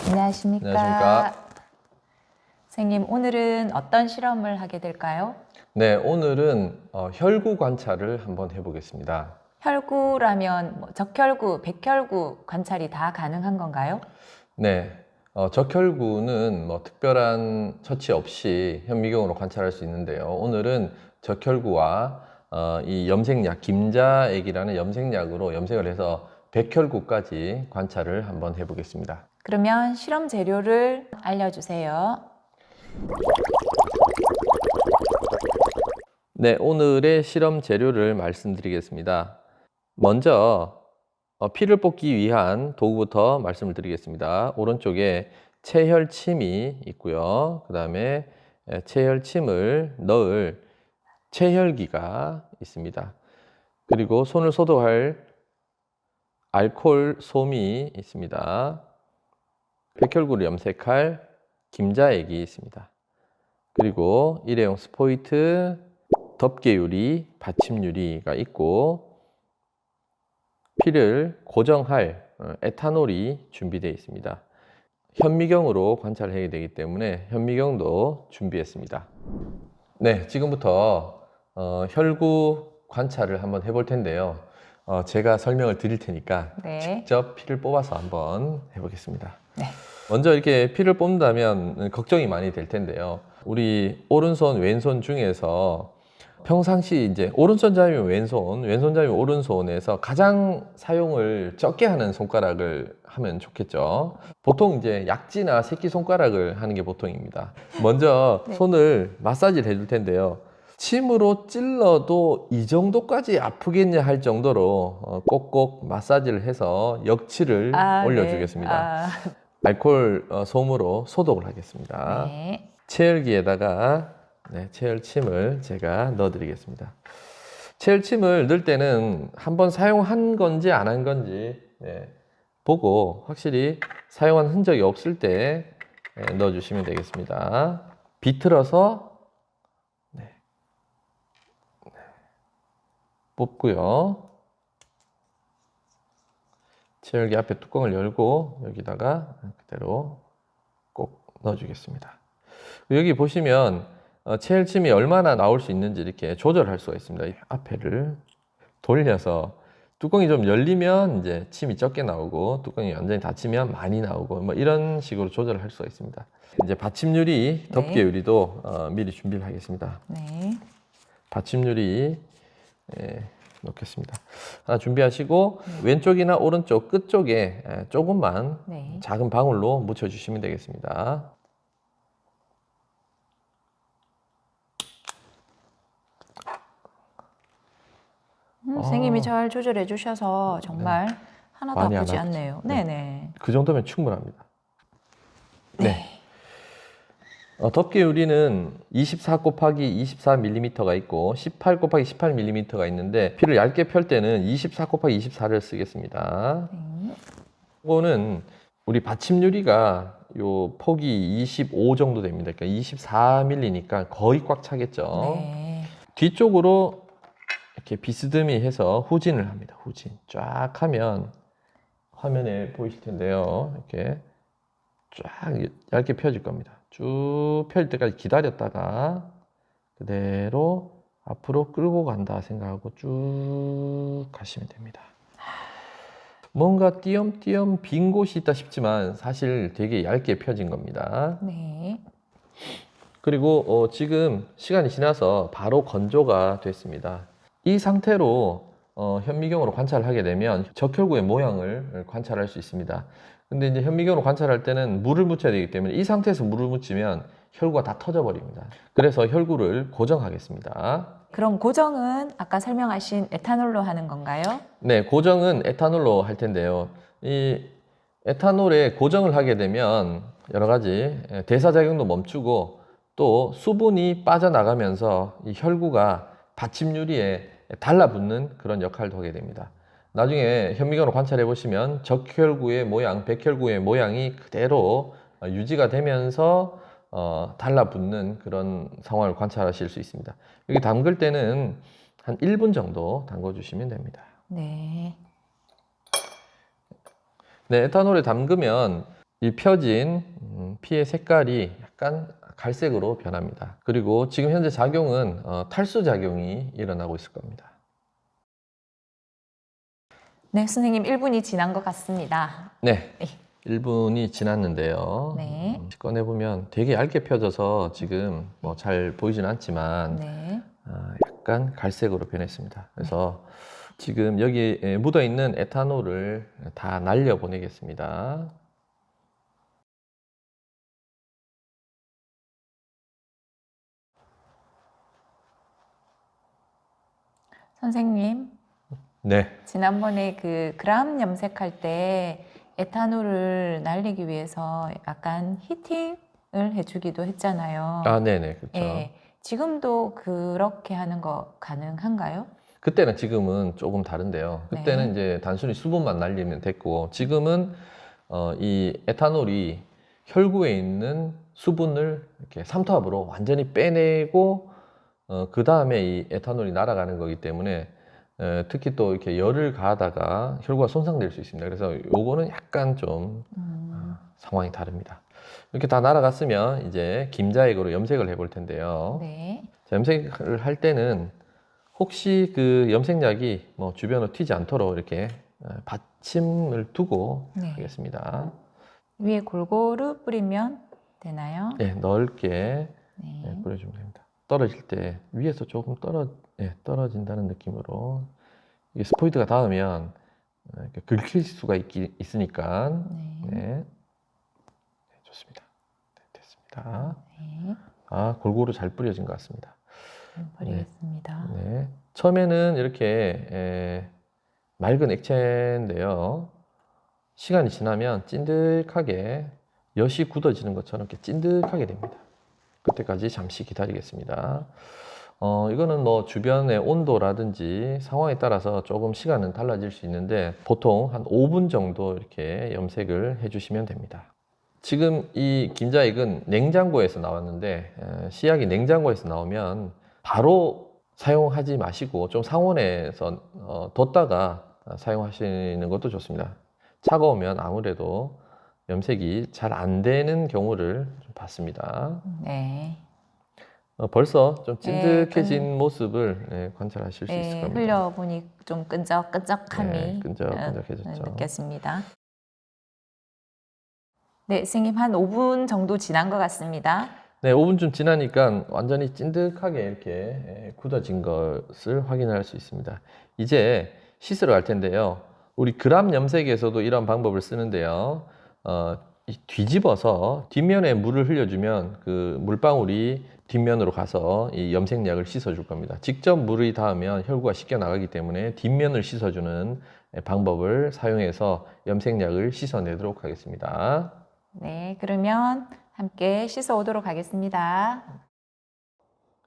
안녕하십니까. 안녕하십니까. 선생님, 오늘은 어떤 실험을 하게 될까요? 네, 오늘은 혈구 관찰을 한번 해보겠습니다. 혈구라면 적혈구, 백혈구 관찰이 다 가능한 건가요? 네, 적혈구는 특별한 처치 없이 현미경으로 관찰할 수 있는데요. 오늘은 적혈구와 이 염색약, 김자액이라는 염색약으로 염색을 해서 백혈구까지 관찰을 한번 해보겠습니다. 그러면 실험 재료를 알려주세요. 네, 오늘의 실험 재료를 말씀드리겠습니다. 먼저 피를 뽑기 위한 도구부터 말씀을 드리겠습니다. 오른쪽에 체혈침이 있고요. 그 다음에 체혈침을 넣을 체혈기가 있습니다. 그리고 손을 소독할 알코올 솜이 있습니다. 백혈구를 염색할 김자액이 있습니다. 그리고 일회용 스포이트, 덮개유리, 받침유리가 있고 피를 고정할 에탄올이 준비되어 있습니다. 현미경으로 관찰해야 되기 때문에 현미경도 준비했습니다. 네, 지금부터 혈구 관찰을 한번 해볼 텐데요. 제가 설명을 드릴 테니까 네. 직접 피를 뽑아서 한번 해보겠습니다. 네. 먼저 이렇게 피를 뽑는다면 걱정이 많이 될 텐데요. 우리 오른손, 왼손 중에서 평상시 이제 오른손잡이면 왼손, 왼손잡이면 오른손에서 가장 사용을 적게 하는 손가락을 하면 좋겠죠. 보통 이제 약지나 새끼손가락을 하는 게 보통입니다. 먼저 네. 손을 마사지를 해줄 텐데요. 침으로 찔러도 이 정도까지 아프겠냐 할 정도로 꼭꼭 마사지를 해서 역치를 올려주겠습니다. 네. 알코올 솜으로 소독을 하겠습니다. 네. 체열기에다가 체열침을 제가 넣어 드리겠습니다. 체열침을 넣을 때는 한번 사용한 건지 안 한 건지 보고 확실히 사용한 흔적이 없을 때 넣어 주시면 되겠습니다. 비틀어서 뽑고요. 체열기 앞에 뚜껑을 열고 여기다가 그대로 꼭 넣어 주겠습니다. 여기 보시면 체열침이 얼마나 나올 수 있는지 이렇게 조절할 수가 있습니다. 앞에를 돌려서 뚜껑이 좀 열리면 이제 침이 적게 나오고 뚜껑이 완전히 닫히면 많이 나오고 뭐 이런 식으로 조절을 할 수가 있습니다. 이제 받침유리, 덮개유리도 미리 준비를 하겠습니다. 네. 받침유리 넣겠습니다. 하나 준비하시고 왼쪽이나 오른쪽 끝쪽에 조금만 네. 작은 방울로 묻혀주시면 되겠습니다. 선생님이 잘 조절해 주셔서 정말 하나도 많이 아프지 안 아프죠? 않네요. 네. 네네. 그 정도면 충분합니다. 네. 덮개유리는 24 곱하기 24mm가 있고 18 곱하기 18mm가 있는데 피를 얇게 펼 때는 24 곱하기 24를 쓰겠습니다. 이거는 우리 받침유리가 요 폭이 25 정도 됩니다. 그러니까 24mm니까 거의 꽉 차겠죠. 네. 뒤쪽으로 이렇게 비스듬히 해서 후진을 합니다. 후진 쫙 하면 화면에 보이실 텐데요. 이렇게 쫙 얇게 펴질 겁니다. 쭉 펴질 때까지 기다렸다가 그대로 앞으로 끌고 간다 생각하고 쭉 가시면 됩니다. 뭔가 띄엄띄엄 빈 곳이 있다 싶지만 사실 되게 얇게 펴진 겁니다. 네. 그리고 지금 시간이 지나서 바로 건조가 됐습니다. 이 상태로 현미경으로 관찰을 하게 되면 적혈구의 모양을 관찰할 수 있습니다. 근데 이제 현미경으로 관찰할 때는 물을 묻혀야 되기 때문에 이 상태에서 물을 묻히면 혈구가 다 터져 버립니다. 그래서 혈구를 고정하겠습니다. 그럼 고정은 아까 설명하신 에탄올로 하는 건가요? 네, 고정은 에탄올로 할 텐데요. 이 에탄올에 고정을 하게 되면 여러 가지 대사작용도 멈추고 또 수분이 빠져나가면서 이 혈구가 받침유리에 달라붙는 그런 역할도 하게 됩니다. 나중에 현미경으로 관찰해 보시면 적혈구의 모양, 백혈구의 모양이 그대로 유지가 되면서 달라붙는 그런 상황을 관찰하실 수 있습니다. 여기 담글 때는 한 1분 정도 담궈 주시면 됩니다. 네. 네, 에탄올에 담그면 이 펴진 피의 색깔이 약간 갈색으로 변합니다. 그리고 지금 현재 작용은 탈수 작용이 일어나고 있을 겁니다. 네, 선생님 1분이 지난 것 같습니다. 네, 네. 1분이 지났는데요. 네. 꺼내보면 되게 얇게 펴져서 지금 뭐 잘 보이진 않지만 네. 약간 갈색으로 변했습니다. 그래서 지금 여기 묻어 있는 에탄올을 다 날려 보내겠습니다. 선생님, 네, 지난번에 그 그람 염색할 때 에탄올을 날리기 위해서 약간 히팅을 해주기도 했잖아요. 네네, 그렇죠. 예, 지금도 그렇게 하는 거 가능한가요? 그때는 지금은 조금 다른데요. 그때는 네. 이제 단순히 수분만 날리면 됐고, 지금은 이 에탄올이 혈구에 있는 수분을 이렇게 삼투압으로 완전히 빼내고, 그 다음에 이 에탄올이 날아가는 거기 때문에, 특히 또 이렇게 열을 가하다가 혈구가 손상될 수 있습니다. 그래서 요거는 약간 좀 상황이 다릅니다. 이렇게 다 날아갔으면 이제 김자액으로 염색을 해볼 텐데요. 네. 자, 염색을 할 때는 혹시 그 염색약이 뭐 주변으로 튀지 않도록 이렇게 받침을 두고 네. 하겠습니다. 위에 골고루 뿌리면 되나요? 네, 넓게 네. 뿌려주면 됩니다. 떨어질 때 위에서 조금 떨어진다는 느낌으로 이게 스포이드가 닿으면 이렇게 긁힐 수가 있으니까 네. 네, 좋습니다. 네, 됐습니다. 네. 골고루 잘 뿌려진 것 같습니다. 버리겠습니다. 네. 처음에는 이렇게 맑은 액체인데요. 시간이 지나면 찐득하게 엿이 굳어지는 것처럼 이렇게 찐득하게 됩니다. 그때까지 잠시 기다리겠습니다. 이거는 뭐 주변의 온도라든지 상황에 따라서 조금 시간은 달라질 수 있는데 보통 한 5분 정도 이렇게 염색을 해주시면 됩니다. 지금 이 김자액은 냉장고에서 나왔는데 시약이 냉장고에서 나오면 바로 사용하지 마시고 좀 상온에서 뒀다가 사용하시는 것도 좋습니다. 차가우면 아무래도 염색이 잘 안 되는 경우를 좀 봤습니다. 네. 벌써 좀 네, 찐득해진 모습을 관찰하실 수 있을 겁니다. 흘려보니 좀 끈적끈적함이 네, 끈적끈적해졌죠. 느껴집니다. 네, 선생님 한 5분 정도 지난 것 같습니다. 네, 5분쯤 지나니까 완전히 찐득하게 이렇게 굳어진 것을 확인할 수 있습니다. 이제 씻으러 갈 텐데요. 우리 그람 염색에서도 이런 방법을 쓰는데요. 뒤집어서 뒷면에 물을 흘려주면 그 물방울이 뒷면으로 가서 이 염색약을 씻어줄 겁니다. 직접 물이 닿으면 혈구가 씻겨 나가기 때문에 뒷면을 씻어주는 방법을 사용해서 염색약을 씻어내도록 하겠습니다. 네, 그러면 함께 씻어 오도록 하겠습니다.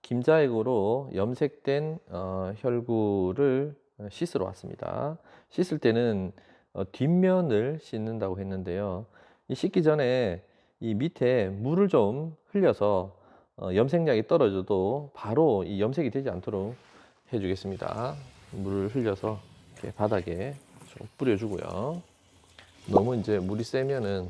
김자액으로 염색된 혈구를 씻으러 왔습니다. 씻을 때는 뒷면을 씻는다고 했는데요. 이 씻기 전에 이 밑에 물을 좀 흘려서 염색약이 떨어져도 바로 이 염색이 되지 않도록 해주겠습니다. 물을 흘려서 이렇게 바닥에 좀 뿌려주고요. 너무 이제 물이 세면은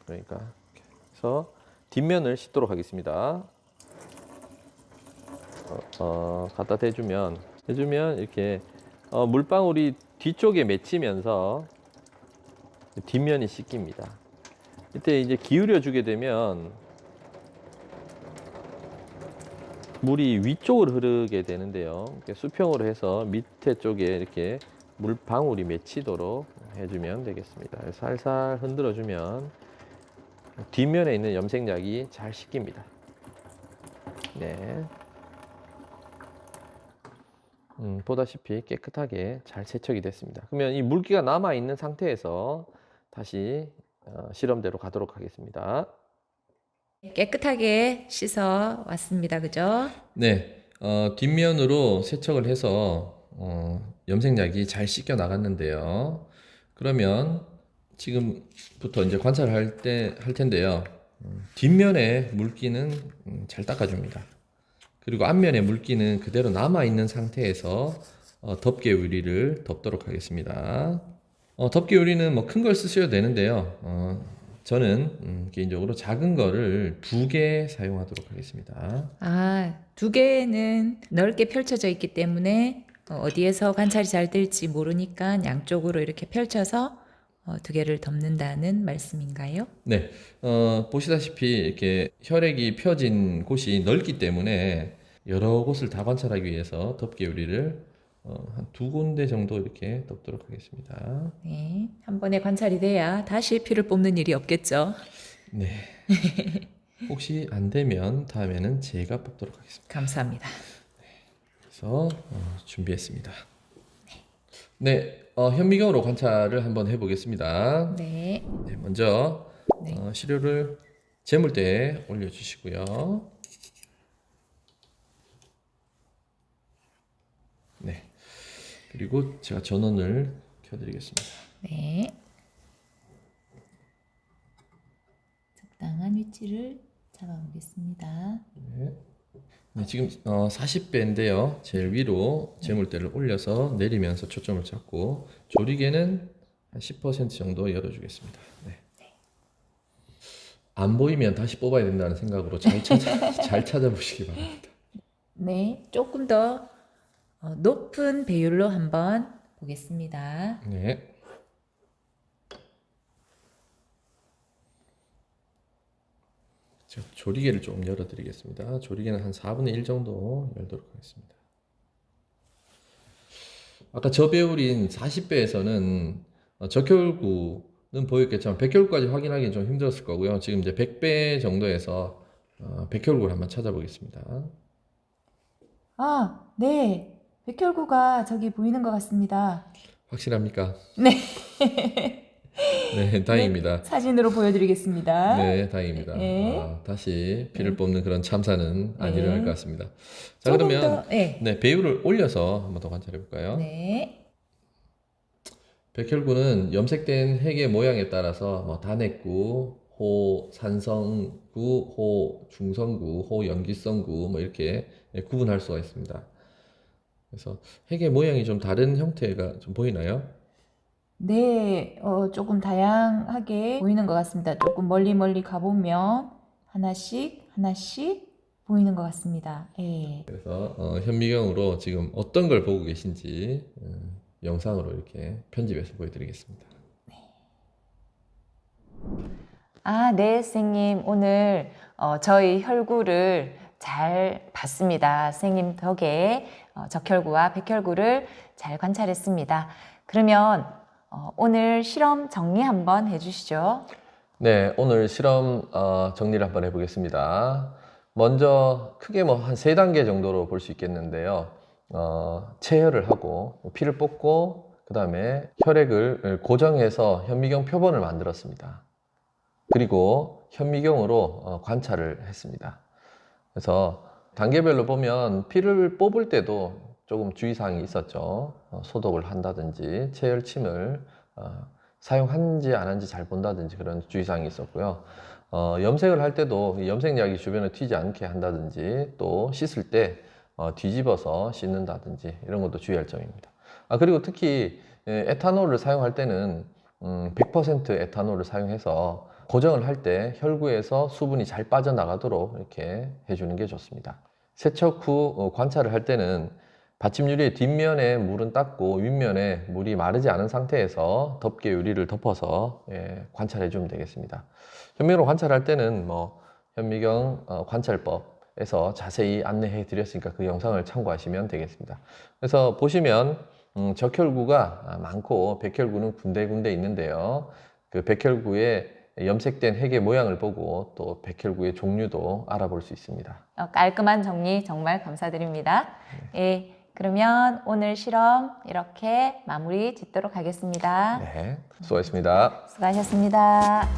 그러니까 이렇게 해서 뒷면을 씻도록 하겠습니다. 갖다 대주면 이렇게 물방울이 뒤쪽에 맺히면서 뒷면이 씻깁니다. 이때 이제 기울여 주게 되면 물이 위쪽으로 흐르게 되는데요. 이렇게 수평으로 해서 밑에 쪽에 이렇게 물방울이 맺히도록 해주면 되겠습니다. 살살 흔들어 주면 뒷면에 있는 염색약이 잘 씻깁니다. 네. 보다시피 깨끗하게 잘 세척이 됐습니다. 그러면 이 물기가 남아 있는 상태에서 다시 실험대로 가도록 하겠습니다. 깨끗하게 씻어 왔습니다. 그죠? 네, 뒷면으로 세척을 해서 염색약이 잘 씻겨 나갔는데요. 그러면 지금부터 이제 관찰할 텐데요. 뒷면에 물기는 잘 닦아줍니다. 그리고 앞면에 물기는 그대로 남아있는 상태에서 덮개 유리를 덮도록 하겠습니다. 덮개 유리는 뭐 큰 걸 쓰셔도 되는데요. 저는 개인적으로 작은 거를 2개 사용하도록 하겠습니다. 아, 두 개는 넓게 펼쳐져 있기 때문에 어디에서 관찰이 잘 될지 모르니까 양쪽으로 이렇게 펼쳐서 두 개를 덮는다는 말씀인가요? 네, 보시다시피 이렇게 혈액이 펴진 곳이 넓기 때문에 여러 곳을 다 관찰하기 위해서 덮개 유리를 한 2군데 정도 이렇게 덮도록 하겠습니다. 네, 한 번에 관찰이 돼야 다시 피를 뽑는 일이 없겠죠. 네. 혹시 안 되면 다음에는 제가 뽑도록 하겠습니다. 감사합니다. 그래서 준비했습니다. 네, 현미경으로 관찰을 한번 해보겠습니다. 네, 네, 먼저 네. 시료를 재물대에 올려주시고요. 네, 그리고 제가 전원을 켜드리겠습니다. 네. 적당한 위치를 잡아보겠습니다. 네. 네, 지금 40배인데요. 제일 위로 재물대를 올려서 내리면서 초점을 잡고 조리개는 한 10% 정도 열어주겠습니다. 네. 안 보이면 다시 뽑아야 된다는 생각으로 잘 찾아보시기 바랍니다. 네, 조금 더 높은 배율로 한번 보겠습니다. 네. 제가 조리개를 좀 열어드리겠습니다. 조리개는 한 4분의 1 정도 열도록 하겠습니다. 아까 저배율인 40배에서는 적혈구는 보였겠지만 백혈구까지 확인하기는 좀 힘들었을 거고요. 지금 이제 100배 정도에서 백혈구를 한번 찾아보겠습니다. 아, 네. 백혈구가 저기 보이는 것 같습니다. 확실합니까? 네. 네, 다행입니다. 사진으로 보여드리겠습니다. 네, 다행입니다. 네. 다시 피를 뽑는 그런 참사는 안 네. 일어날 것 같습니다. 자, 조금 그러면 더, 네. 네, 배율을 올려서 한번 더 관찰해 볼까요? 네. 백혈구는 염색된 핵의 모양에 따라서 뭐 단핵구, 호산성구, 호중성구, 호염기성구 뭐 이렇게 구분할 수가 있습니다. 그래서 핵의 모양이 좀 다른 형태가 좀 보이나요? 네, 조금 다양하게 보이는 것 같습니다. 조금 멀리 가보면 하나씩 보이는 것 같습니다. 예. 그래서 현미경으로 지금 어떤 걸 보고 계신지 영상으로 이렇게 편집해서 보여드리겠습니다. 아, 네, 선생님. 오늘 저희 혈구를 잘 봤습니다. 선생님 덕에 적혈구와 백혈구를 잘 관찰했습니다. 그러면 오늘 실험 정리 한번 해주시죠. 네, 오늘 실험 정리를 한번 해보겠습니다. 먼저 크게 뭐 한 3단계 정도로 볼 수 있겠는데요. 체혈을 하고 피를 뽑고 그 다음에 혈액을 고정해서 현미경 표본을 만들었습니다. 그리고 현미경으로 관찰을 했습니다. 그래서 단계별로 보면 피를 뽑을 때도 조금 주의사항이 있었죠. 소독을 한다든지 체혈침을 사용한지 안 한지 잘 본다든지 그런 주의사항이 있었고요. 염색을 할 때도 이 염색약이 주변에 튀지 않게 한다든지 또 씻을 때 뒤집어서 씻는다든지 이런 것도 주의할 점입니다. 그리고 특히 에탄올을 사용할 때는 100% 에탄올을 사용해서 고정을 할 때 혈구에서 수분이 잘 빠져나가도록 이렇게 해주는 게 좋습니다. 세척 후 관찰을 할 때는 받침 유리의 뒷면에 물은 닦고 윗면에 물이 마르지 않은 상태에서 덮개 유리를 덮어서 관찰해 주면 되겠습니다. 현미경으로 관찰할 때는 뭐 현미경 관찰법에서 자세히 안내해 드렸으니까 그 영상을 참고하시면 되겠습니다. 그래서 보시면 적혈구가 많고 백혈구는 군데군데 있는데요. 그 백혈구의 염색된 핵의 모양을 보고 또 백혈구의 종류도 알아볼 수 있습니다. 깔끔한 정리 정말 감사드립니다. 예, 그러면 오늘 실험 이렇게 마무리 짓도록 하겠습니다. 네, 수고하셨습니다. 수고하셨습니다.